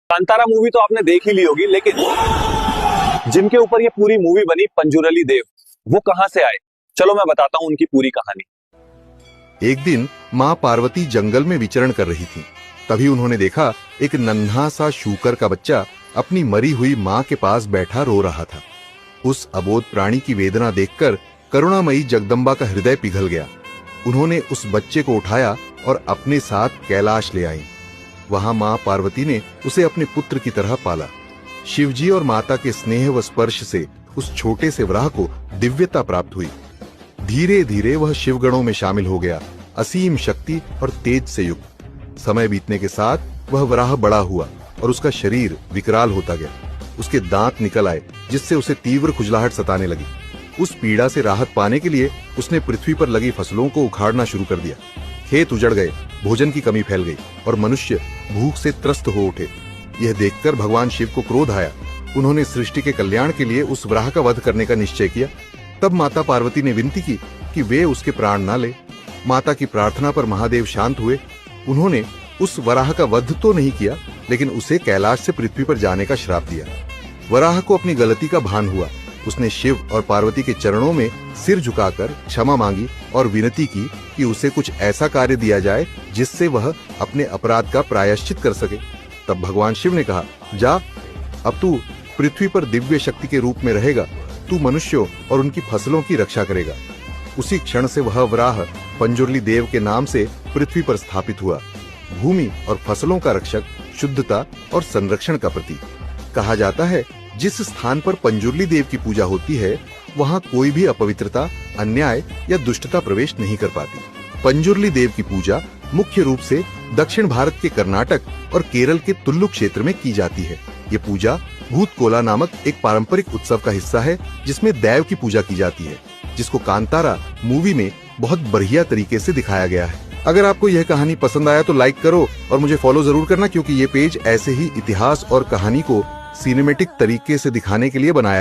Kantara movie तो आपने देख ही ली होगी, लेकिन जिनके ऊपर ये पूरी मूवी बनी, पंजुरली देव, वो कहां से आए? चलो मैं बताता हूं उनकी पूरी कहानी। एक दिन माँ पार्वती जंगल में विचरण कर रही थी। तभी उन्होंने देखा एक नन्हा सा शूकर का बच्चा अपनी मरी हुई माँ के पास बैठा रो रहा था। उस अबोध प्राणी की वेदना देखकर करुणामयी जगदम्बा का हृदय पिघल गया। उन्होंने उस बच्चे को उठाया और अपने साथ कैलाश ले आईं। वहां माँ पार्वती ने उसे अपने पुत्र की तरह पाला। शिवजी और माता के स्नेह व स्पर्श से उस छोटे से वराह को दिव्यता प्राप्त हुई। धीरे धीरे वह शिवगणों में शामिल हो गया, असीम शक्ति और तेज से युक्त। समय बीतने के साथ वह वराह बड़ा हुआ और उसका शरीर विकराल होता गया। उसके दांत निकल आए, जिससे उसे तीव्र खुजलाहट सताने लगी। उस पीड़ा से राहत पाने के लिए उसने पृथ्वी पर लगी फसलों को उखाड़ना शुरू कर दिया। खेत उजड़ गए, भोजन की कमी फैल गई और मनुष्य भूख से त्रस्त हो उठे। यह देखकर भगवान शिव को क्रोध आया। उन्होंने सृष्टि के कल्याण के लिए उस वराह का वध करने का निश्चय किया। तब माता पार्वती ने विनती की कि वे उसके प्राण न ले। माता की प्रार्थना पर महादेव शांत हुए। उन्होंने उस वराह का वध तो नहीं किया, लेकिन उसे कैलाश से पृथ्वी पर जाने का श्राप दिया। वराह को अपनी गलती का भान हुआ। उसने शिव और पार्वती के चरणों में सिर झुकाकर क्षमा मांगी और विनती की कि उसे कुछ ऐसा कार्य दिया जाए जिससे वह अपने अपराध का प्रायश्चित कर सके। तब भगवान शिव ने कहा, जा, अब तू पृथ्वी पर दिव्य शक्ति के रूप में रहेगा। तू मनुष्यों और उनकी फसलों की रक्षा करेगा। उसी क्षण से वह वराह पंजुरली देव के नाम से पृथ्वी पर स्थापित हुआ। भूमि और फसलों का रक्षक, शुद्धता और संरक्षण का प्रतीक। कहा जाता है, जिस स्थान पर पंजुरली देव की पूजा होती है, वहाँ कोई भी अपवित्रता, अन्याय या दुष्टता प्रवेश नहीं कर पाती। पंजुरली देव की पूजा मुख्य रूप से दक्षिण भारत के कर्नाटक और केरल के तुल्लु क्षेत्र में की जाती है। ये पूजा भूतकोला नामक एक पारंपरिक उत्सव का हिस्सा है, जिसमें दैव की पूजा की जाती है, जिसको कांतारा मूवी में बहुत बढ़िया तरीके से दिखाया गया है। अगर आपको यह कहानी पसंद आया तो लाइक करो और मुझे फॉलो जरूर करना, क्योंकि ये पेज ऐसे ही इतिहास और कहानी को सिनेमैटिक तरीके से दिखाने के लिए बनाया गया।